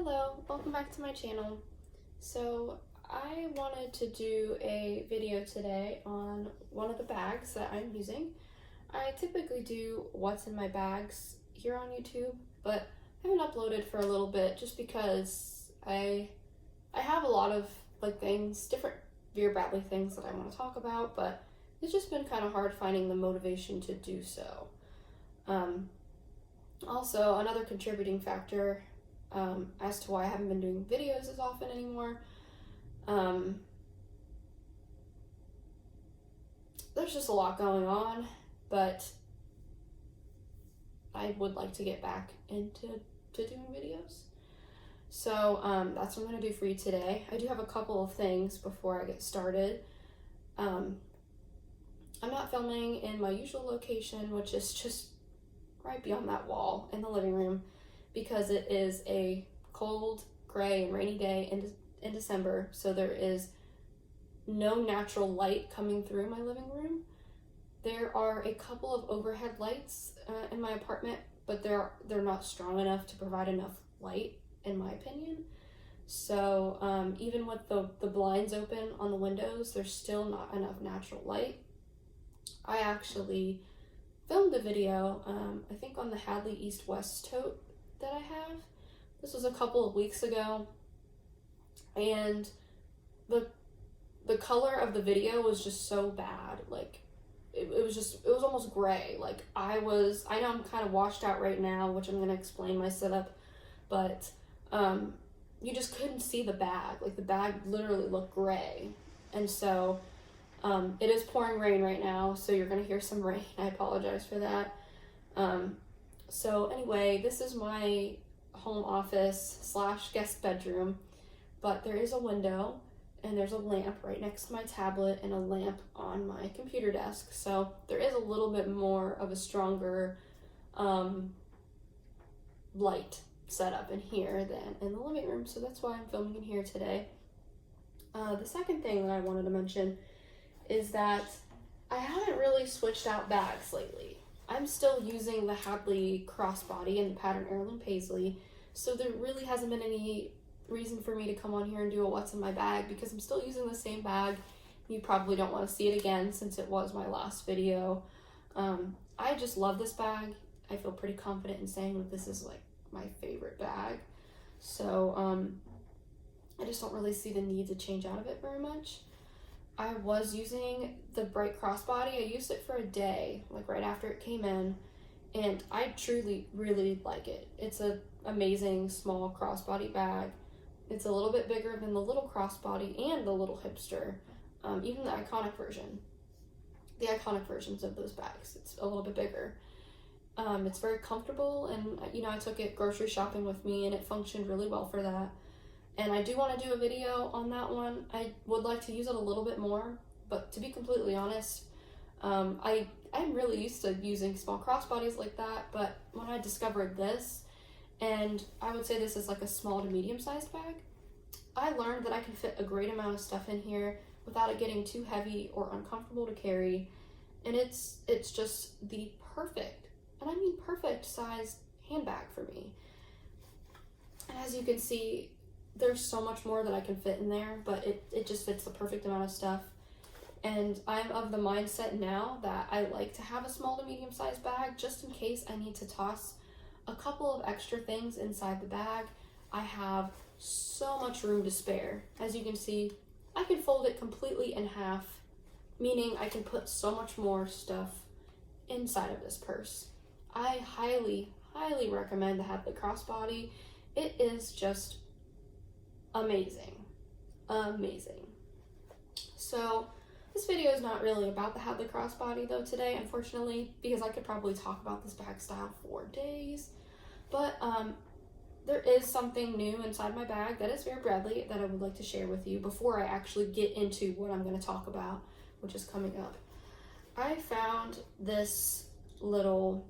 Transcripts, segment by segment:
Hello, welcome back to my channel. So I wanted to do a video today on one of the bags that I'm using. I typically do what's in my bags here on YouTube, but I haven't uploaded for a little bit just because I have a lot of things, different Vera Bradley things that I want to talk about, but it's just been kind of hard finding the motivation to do so. Also, another contributing factor as to why I haven't been doing videos as often anymore. There's just a lot going on, but I would like to get back into doing videos. So that's what I'm going to do for you today. I do have a couple of things before I get started. I'm not filming in my usual location, which is just right beyond that wall in the living room, because it is a cold, gray, and rainy day in December, so there is no natural light coming through my living room. There are a couple of overhead lights in my apartment, but they're not strong enough to provide enough light, in my opinion. So even with the blinds open on the windows, there's still not enough natural light. I actually filmed a video, I think on the Hadley East-West tote that I have. This was a couple of weeks ago, and the color of the video was just so bad. It was almost gray. I know I'm kind of washed out right now, which I'm going to explain my setup, but you just couldn't see the bag. The bag literally looked gray. And so it is pouring rain right now, so you're going to hear some rain. I apologize for that. So anyway, this is my home office / guest bedroom, but there is a window and there's a lamp right next to my tablet and a lamp on my computer desk. So there is a little bit more of a stronger light setup in here than in the living room. So that's why I'm filming in here today. The second thing that I wanted to mention is that I haven't really switched out bags lately. I'm still using the Hadley crossbody and the pattern Heirloom Paisley, so there really hasn't been any reason for me to come on here and do a what's in my bag, because I'm still using the same bag. You probably don't want to see it again since it was my last video. I just love this bag. I feel pretty confident in saying that this is my favorite bag. So I just don't really see the need to change out of it very much. I was using the bright crossbody. I used it for a day, right after it came in, and I truly really like it. It's an amazing small crossbody bag. It's a little bit bigger than the little crossbody and the little hipster, even the iconic version. The iconic versions of those bags, it's a little bit bigger. It's very comfortable, and I took it grocery shopping with me, and it functioned really well for that. And I do want to do a video on that one. I would like to use it a little bit more, but to be completely honest, I'm really used to using small crossbodies like that, but when I discovered this, and I would say this is a small to medium-sized bag, I learned that I can fit a great amount of stuff in here without it getting too heavy or uncomfortable to carry, and it's just the perfect, and I mean perfect, sized handbag for me. And as you can see, there's so much more that I can fit in there, but it just fits the perfect amount of stuff. And I'm of the mindset now that I like to have a small to medium sized bag just in case I need to toss a couple of extra things inside the bag. I have so much room to spare. As you can see, I can fold it completely in half, meaning I can put so much more stuff inside of this purse. I highly, highly recommend the Hadley crossbody. It is just amazing. So this video is not really about the Hadley crossbody though today, unfortunately, because I could probably talk about this bag style for days. But there is something new inside my bag that is Vera Bradley that I would like to share with you before I actually get into what I'm going to talk about, which is coming up. I found this little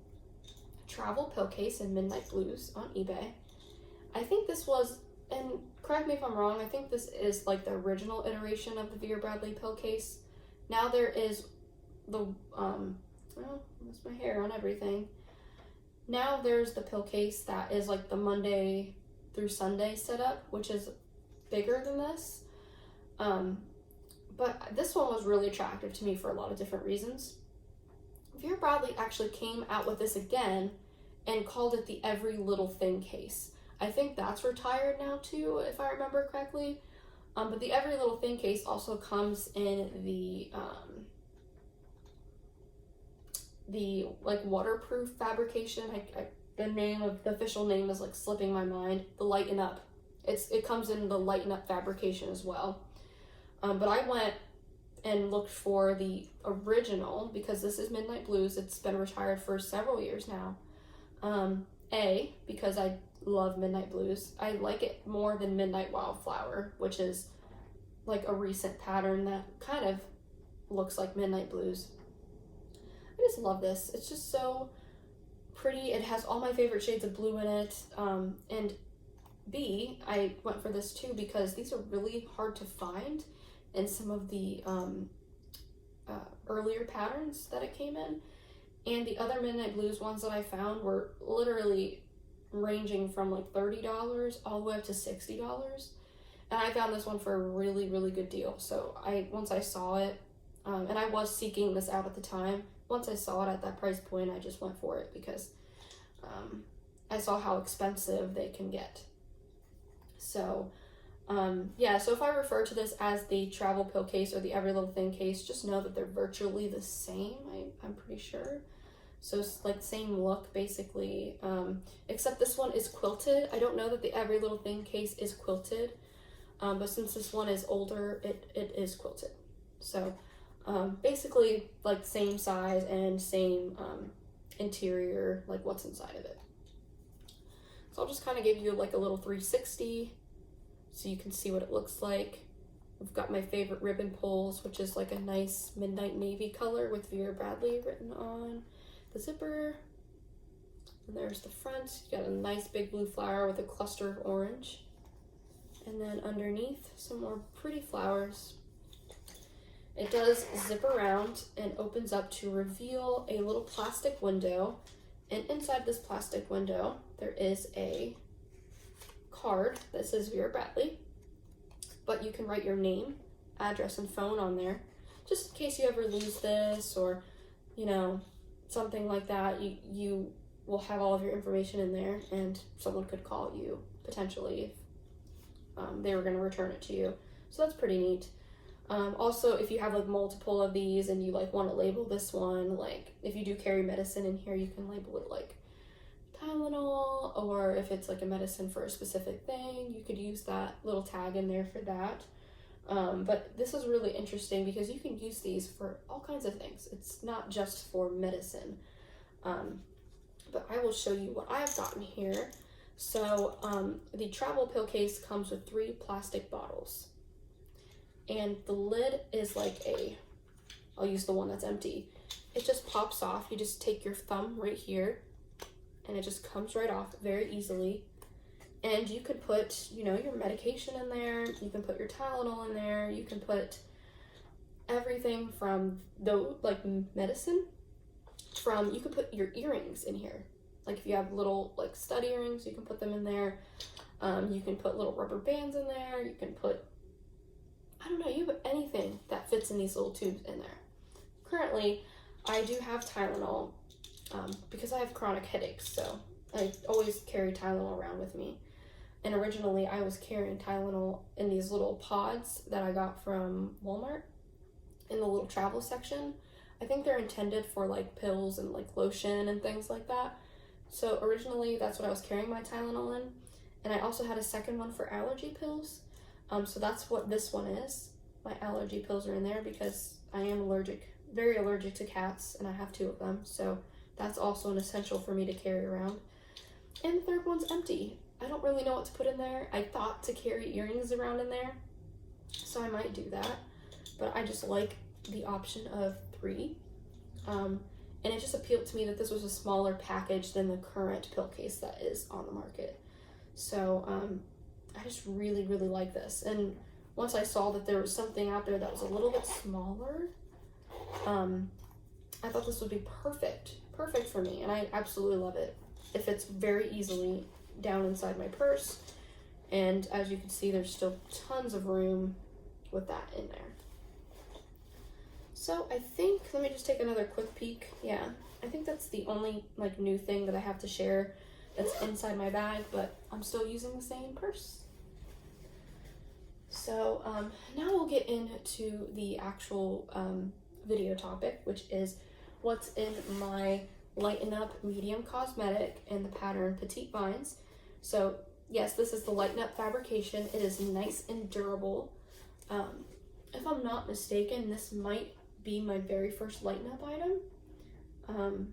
travel pill case in Midnight Blues on eBay. I think this was, and correct me if I'm wrong, I think this is the original iteration of the Vera Bradley pill case. Now there is the, that's my hair on everything. Now there's the pill case that is the Monday through Sunday setup, which is bigger than this. But this one was really attractive to me for a lot of different reasons. Vera Bradley actually came out with this again and called it the Every Little Thing case. I think that's retired now too, if I remember correctly. But the Every Little Thing case also comes in the like waterproof fabrication. The official name is like slipping my mind. The Lighten Up. It comes in the Lighten Up fabrication as well. But I went and looked for the original because this is Midnight Blues. It's been retired for several years now. Because I love Midnight Blues. I like it more than Midnight Wildflower, which is like a recent pattern that kind of looks like Midnight Blues. I just love this. It's just so pretty. It has all my favorite shades of blue in it. And B, I went for this too because these are really hard to find in some of the earlier patterns that it came in. And the other Midnight Blues ones that I found were literally ranging from like $30 all the way up to $60. And I found this one for a really, really good deal. So once I saw it, and I was seeking this out at the time, once I saw it at that price point, I just went for it because I saw how expensive they can get. So yeah, so if I refer to this as the travel pill case or the Every Little Thing case, just know that they're virtually the same, I'm pretty sure. So it's like the same look basically, except this one is quilted. I don't know that the Every Little Thing case is quilted, but since this one is older, it is quilted. So basically like same size and same interior, like what's inside of it. So I'll just kind of give you like a little 360 so you can see what it looks like. I've got my favorite ribbon pulls, which is like a nice midnight navy color with Vera Bradley written on the zipper. And there's the front. You got a nice big blue flower with a cluster of orange. And then underneath, some more pretty flowers. It does zip around and opens up to reveal a little plastic window. And inside this plastic window, there is a card that says Vera Bradley, but you can write your name, address, and phone on there, just in case you ever lose this or, you know, something like that. You will have all of your information in there, and someone could call you potentially if they were going to return it to you. So that's pretty neat. Also, if you have like multiple of these and you like want to label this one, like if you do carry medicine in here, you can label it like Tylenol, or if it's like a medicine for a specific thing, you could use that little tag in there for that. But this is really interesting because you can use these for all kinds of things. It's not just for medicine. But I will show you what I've gotten here. So the travel pill case comes with 3 plastic bottles. And the lid is like I'll use the one that's empty. It just pops off. You just take your thumb right here and it just comes right off very easily. And you could put, you know, your medication in there. You can put your Tylenol in there. You can put everything from like medicine. You could put your earrings in here. Like if you have little like stud earrings, you can put them in there. You can put little rubber bands in there. You can put, I don't know, you put anything that fits in these little tubes in there. Currently, I do have Tylenol because I have chronic headaches, so I always carry Tylenol around with me. And originally, I was carrying Tylenol in these little pods that I got from Walmart in the little travel section. I think they're intended for like pills and like lotion and things like that. So originally, that's what I was carrying my Tylenol in. And I also had a second one for allergy pills. So that's what this one is. My allergy pills are in there because I am very allergic to cats, and I have 2 of them. So that's also an essential for me to carry around. And the third one's empty. I don't really know what to put in there. I thought to carry earrings around in there, so I might do that. But I just like the option of 3. And it just appealed to me that this was a smaller package than the current pill case that is on the market. So I just really, really like this. And once I saw that there was something out there that was a little bit smaller, I thought this would be perfect for me. And I absolutely love it. It fits very easily down inside my purse. And as you can see, there's still tons of room with that in there. So I think, let me just take another quick peek. Yeah, I think that's the only like new thing that I have to share that's inside my bag, but I'm still using the same purse. So now we'll get into the actual video topic, which is what's in my Lighten Up Medium Cosmetic in the pattern Petite Vines. So yes, this is the Lighten Up fabrication. It is nice and durable. If I'm not mistaken, this might be my very first Lighten Up item.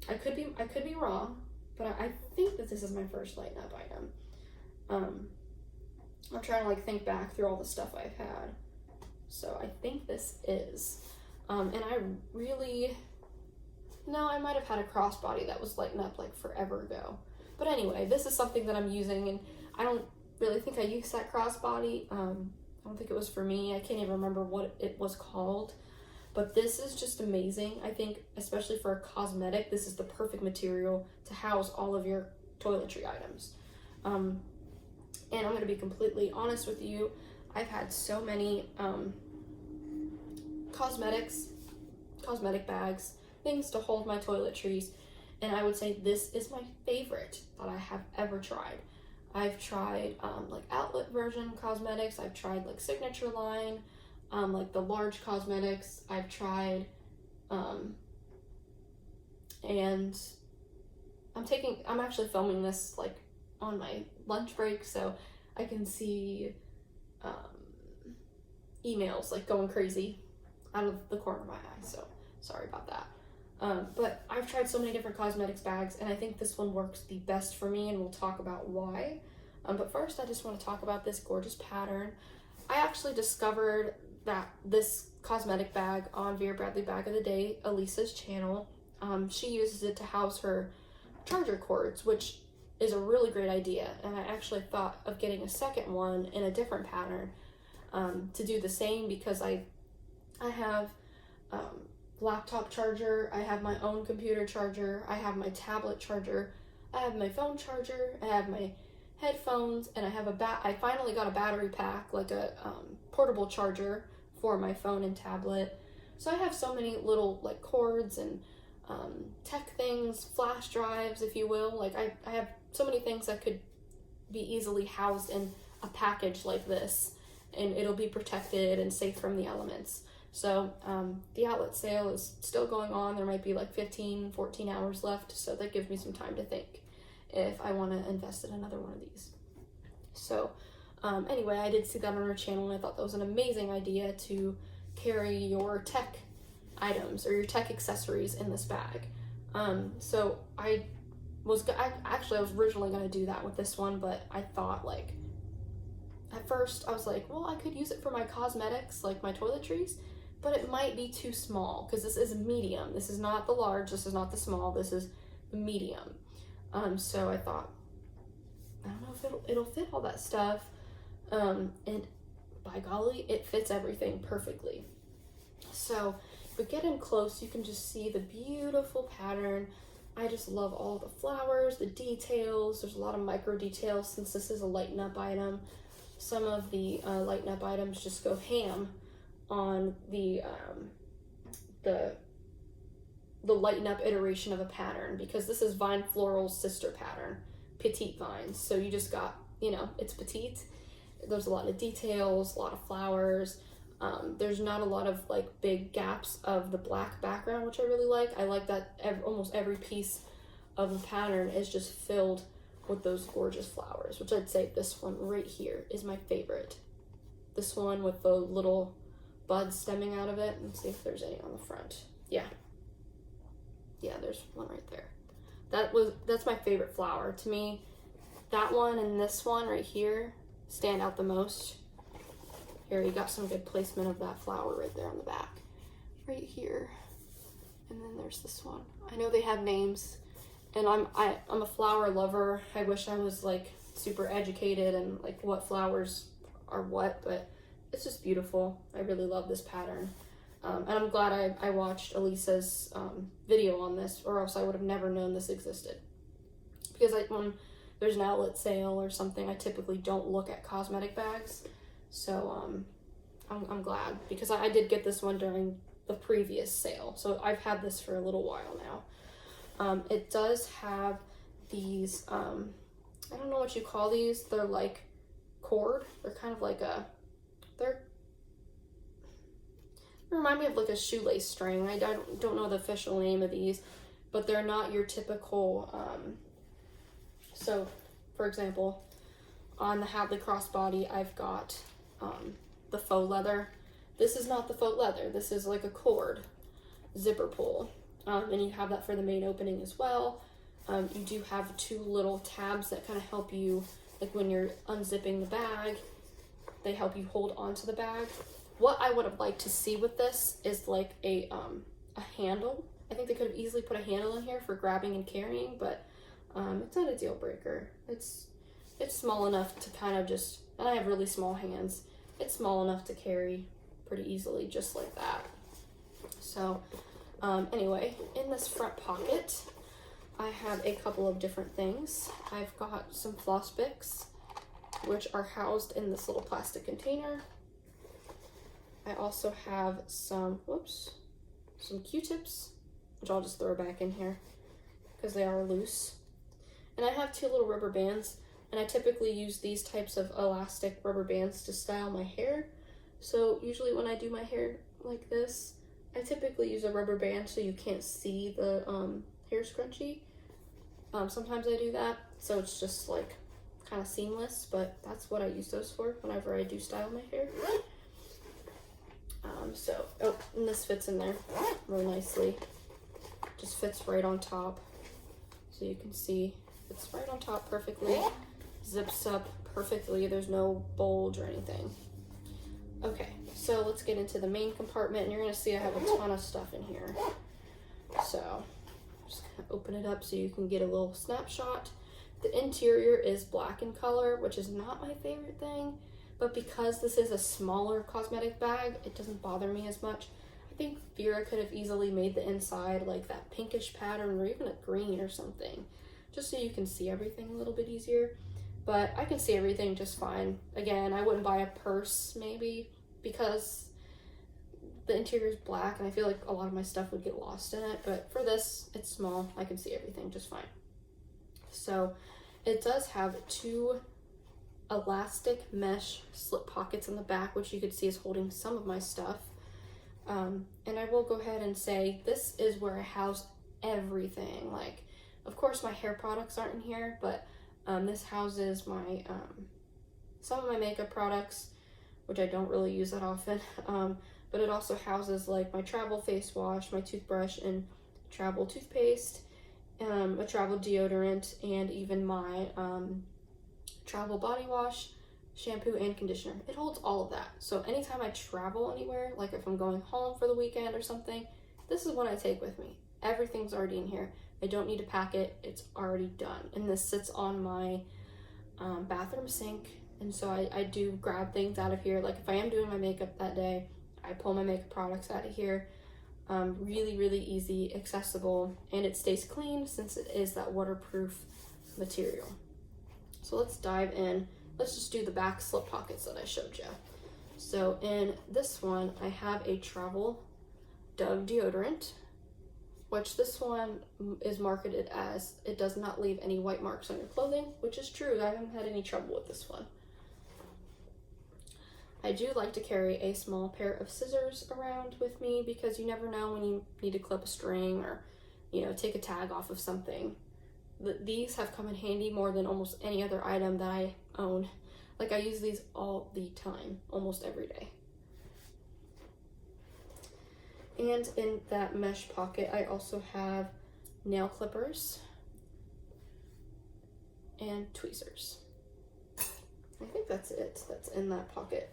I could be wrong, but I think that this is my first Lighten Up item. I'm trying to like think back through all the stuff I've had. So I think this is. And I really, no, I might have had a crossbody that was Lighten Up like forever ago. But anyway, this is something that I'm using, and I don't really think I used that crossbody. I don't think it was for me. I can't even remember what it was called. But this is just amazing. I think, especially for a cosmetic, this is the perfect material to house all of your toiletry items. And I'm going to be completely honest with you. I've had so many cosmetic bags, things to hold my toiletries, and I would say this is my favorite that I have ever tried. I've tried like outlet version cosmetics. I've tried like signature line, like the large cosmetics. I've tried, and I'm actually filming this like on my lunch break, so I can see emails like going crazy out of the corner of my eye, so sorry about that. But I've tried so many different cosmetics bags, and I think this one works the best for me, and we'll talk about why. But first, I just want to talk about this gorgeous pattern. I actually discovered that this cosmetic bag on Vera Bradley Bag of the Day, Elisa's channel. She uses it to house her charger cords, which is a really great idea, and I actually thought of getting a second one in a different pattern to do the same, because I have laptop charger, I have my own computer charger, I have my tablet charger, I have my phone charger, I have my headphones, and I have I finally got a battery pack, like a portable charger for my phone and tablet. So I have so many little like cords and tech things, flash drives, if you will. Like I have so many things that could be easily housed in a package like this, and it'll be protected and safe from the elements. So the outlet sale is still going on. There might be like 14 hours left, so that gives me some time to think if I want to invest in another one of these. So anyway, I did see that on her channel, and I thought that was an amazing idea to carry your tech items or your tech accessories in this bag. So I was originally going to do that with this one, but I thought, like, at first I was like, well, I could use it for my cosmetics, like my toiletries, but it might be too small, because this is a medium. This is not the large, this is not the small, this is the medium. So I thought, I don't know if it'll fit all that stuff. And by golly, it fits everything perfectly. So if we get in close, you can just see the beautiful pattern. I just love all the flowers, the details. There's a lot of micro details since this is a Lighten Up item. Some of the Lighten Up items just go ham on the Lighten Up iteration of a pattern, because this is Vine Floral's sister pattern, Petite Vines. So you just got, it's petite. There's a lot of details, a lot of flowers. There's not a lot of like big gaps of the black background, which I really like. I like that almost every piece of the pattern is just filled with those gorgeous flowers, which I'd say this one right here is my favorite. This one with the little buds stemming out of it. Let's see if there's any on the front. Yeah, there's one right there. That's my favorite flower. To me, that one and this one right here stand out the most. Here, you got some good placement of that flower right there on the back. Right here. And then there's this one. I know they have names, and I'm a flower lover. I wish I was like super educated and like what flowers are what, but it's just beautiful. I really love this pattern. And I'm glad I watched Elisa's video on this, or else I would have never known this existed. Because when there's an outlet sale or something, I typically don't look at cosmetic bags. So I'm glad, because I did get this one during the previous sale. So I've had this for a little while now. It does have these, I don't know what you call these. They're like cord. They're kind of like they remind me of like a shoelace string. I don't know the official name of these, but they're not your typical, so for example, on the Hadley crossbody, I've got the faux leather. This is not the faux leather. This is like a cord zipper pull. And you have that for the main opening as well. You do have two little tabs that kind of help you, like when you're unzipping the bag, they help you hold onto the bag. What I would have liked to see with this is like a handle. I think they could have easily put a handle in here for grabbing and carrying, but it's not a deal breaker. It's small enough to kind of just, and I have really small hands, it's small enough to carry pretty easily, just like that. So anyway, in this front pocket, I have a couple of different things. I've got some floss picks, which are housed in this little plastic container. I also have some Q-tips, which I'll just throw back in here because they are loose. And I have two little rubber bands, and I typically use these types of elastic rubber bands to style my hair. So usually when I do my hair like this, I typically use a rubber band so you can't see the hair scrunchie. Sometimes I do that, so it's just like kind of seamless, but that's what I use those for whenever I do style my hair. And this fits in there really nicely. Just fits right on top, so you can see it's right on top perfectly. Zips up perfectly. There's no bulge or anything. Okay, so let's get into the main compartment, and you're gonna see I have a ton of stuff in here. So I'm just gonna open it up so you can get a little snapshot. The interior is black in color, which is not my favorite thing, but because this is a smaller cosmetic bag, it doesn't bother me as much. I think Vera could have easily made the inside like that pinkish pattern or even a green or something, just so you can see everything a little bit easier. But I can see everything just fine. Again, I wouldn't buy a purse maybe because the interior is black and I feel like a lot of my stuff would get lost in it. But for this, it's small. I can see everything just fine. So it does have two elastic mesh slip pockets in the back, which you could see is holding some of my stuff. And I will go ahead and say this is where I house everything. Like, of course my hair products aren't in here, but this houses my some of my makeup products, which I don't really use that often, but it also houses like my travel face wash, my toothbrush and travel toothpaste, a travel deodorant, and even my travel body wash, shampoo, and conditioner. It holds all of that. So anytime I travel anywhere, like if I'm going home for the weekend or something, this is what I take with me. Everything's already in here. I don't need to pack it. It's already done. And this sits on my bathroom sink. And so I do grab things out of here. Like if I am doing my makeup that day, I pull my makeup products out of here. Really, really easy, accessible, and it stays clean since it is that waterproof material. So let's dive in. Let's just do the back slip pockets that I showed you. So in this one, I have a travel Dove deodorant, which this one is marketed as it does not leave any white marks on your clothing, which is true. I haven't had any trouble with this one. I do like to carry a small pair of scissors around with me because you never know when you need to clip a string or, take a tag off of something. These have come in handy more than almost any other item that I own. Like I use these all the time, almost every day. And in that mesh pocket, I also have nail clippers and tweezers. I think that's it. That's in that pocket.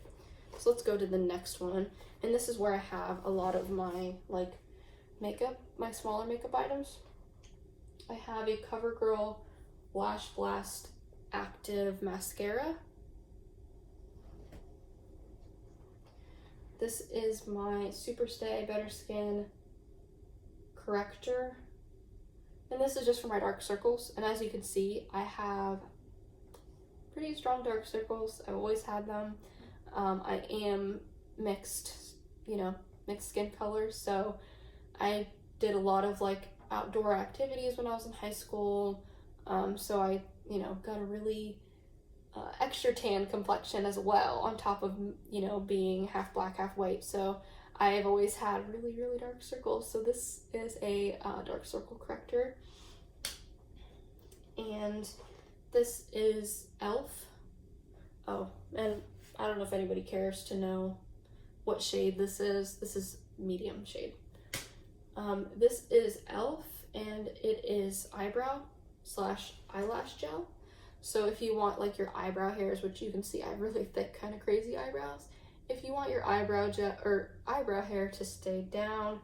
So let's go to the next one. And this is where I have a lot of my makeup, my smaller makeup items. I have a CoverGirl Lash Blast Active Mascara. This is my Superstay Better Skin Corrector. And this is just for my dark circles. And as you can see, I have pretty strong dark circles. I've always had them. I am mixed, mixed skin colors, so I did a lot of like outdoor activities when I was in high school. So I, got a really extra tan complexion as well, on top of, being half black, half white. So I have always had really, really dark circles. So this is a dark circle corrector. And this is e.l.f. Oh, and I don't know if anybody cares to know what shade this is. This is medium shade. This is e.l.f. and it is eyebrow / eyelash gel. So if you want like your eyebrow hairs, which you can see I have really thick, kind of crazy eyebrows. If you want your eyebrow gel or eyebrow hair to stay down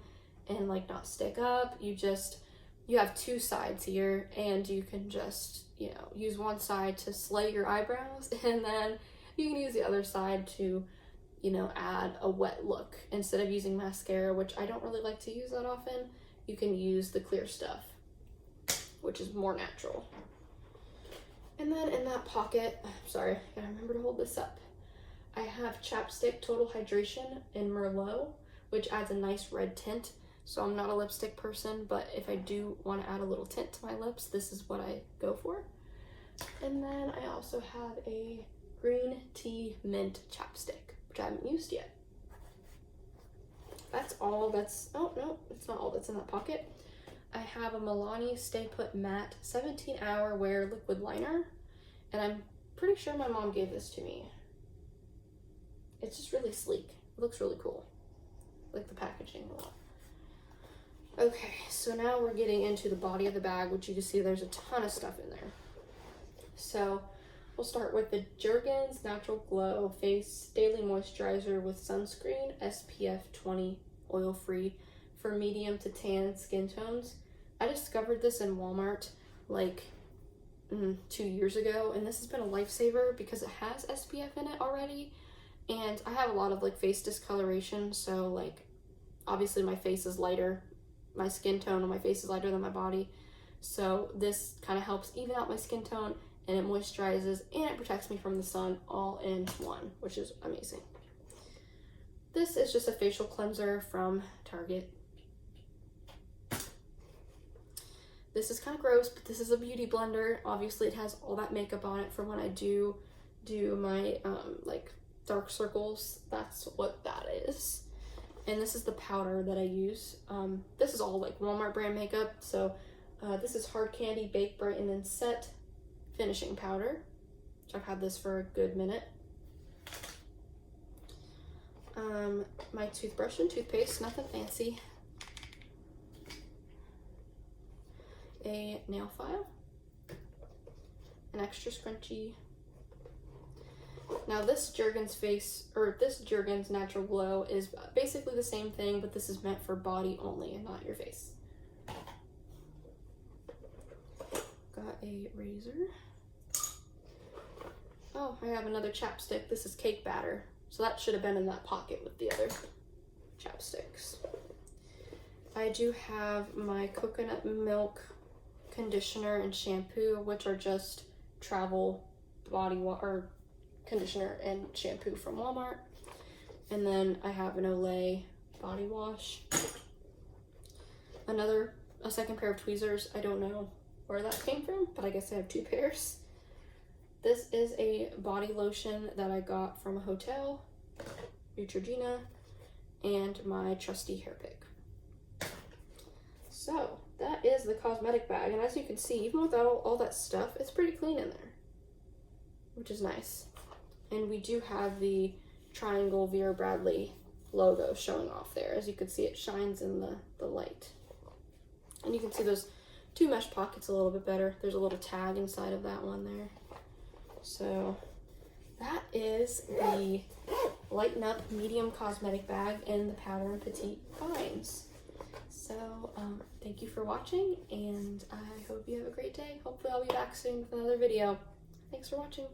and like not stick up, you have two sides here, and you can just, use one side to slay your eyebrows, and then you can use the other side to, add a wet look. Instead of using mascara, which I don't really like to use that often, you can use the clear stuff, which is more natural. And then in that pocket, sorry, I gotta remember to hold this up. I have Chapstick Total Hydration in Merlot, which adds a nice red tint. So I'm not a lipstick person, but if I do want to add a little tint to my lips, this is what I go for. And then I also have a green tea mint chapstick, which I haven't used yet. That's all oh no, it's not all that's in that pocket. I have a Milani Stay Put Matte 17-hour wear liquid liner, and I'm pretty sure my mom gave this to me. It's just really sleek. It looks really cool. I like the packaging a lot. Okay, so now we're getting into the body of the bag, which you can see there's a ton of stuff in there. So we'll start with the Jergens Natural Glow Face Daily Moisturizer with Sunscreen, SPF 20, oil-free, for medium to tan skin tones. I discovered this in Walmart like 2 years ago, and this has been a lifesaver because it has SPF in it already. And I have a lot of like face discoloration, so like obviously my face is lighter. My skin tone on my face is lighter than my body. So this kind of helps even out my skin tone, and it moisturizes and it protects me from the sun all in one, which is amazing. This is just a facial cleanser from Target. This is kind of gross, but this is a beauty blender. Obviously it has all that makeup on it for when I do my like dark circles. That's what that is. And this is the powder that I use. This is all like Walmart brand makeup. So this is Hard Candy Bake Brighten and Set Finishing Powder, which I've had this for a good minute. My toothbrush and toothpaste, nothing fancy. A nail file, an extra scrunchie. Now this Jergens Natural Glow is basically the same thing, but this is meant for body only and not your face. Got a razor. Oh, I have another chapstick. This is cake batter. So that should have been in that pocket with the other chapsticks. I do have my coconut milk conditioner and shampoo, which are just travel body water conditioner and shampoo from Walmart. And then I have an Olay body wash. A second pair of tweezers. I don't know where that came from, but I guess I have 2 pairs. This is a body lotion that I got from a hotel, Neutrogena, and my trusty hair pick. So that is the cosmetic bag, and as you can see, even without all that stuff, it's pretty clean in there, which is nice. And we do have the triangle Vera Bradley logo showing off there. As you can see, it shines in the light. And you can see those 2 mesh pockets a little bit better. There's a little tag inside of that one there. So that is the Lighten Up Medium Cosmetic Bag in the pattern Petite Vines. So thank you for watching, and I hope you have a great day. Hopefully I'll be back soon with another video. Thanks for watching.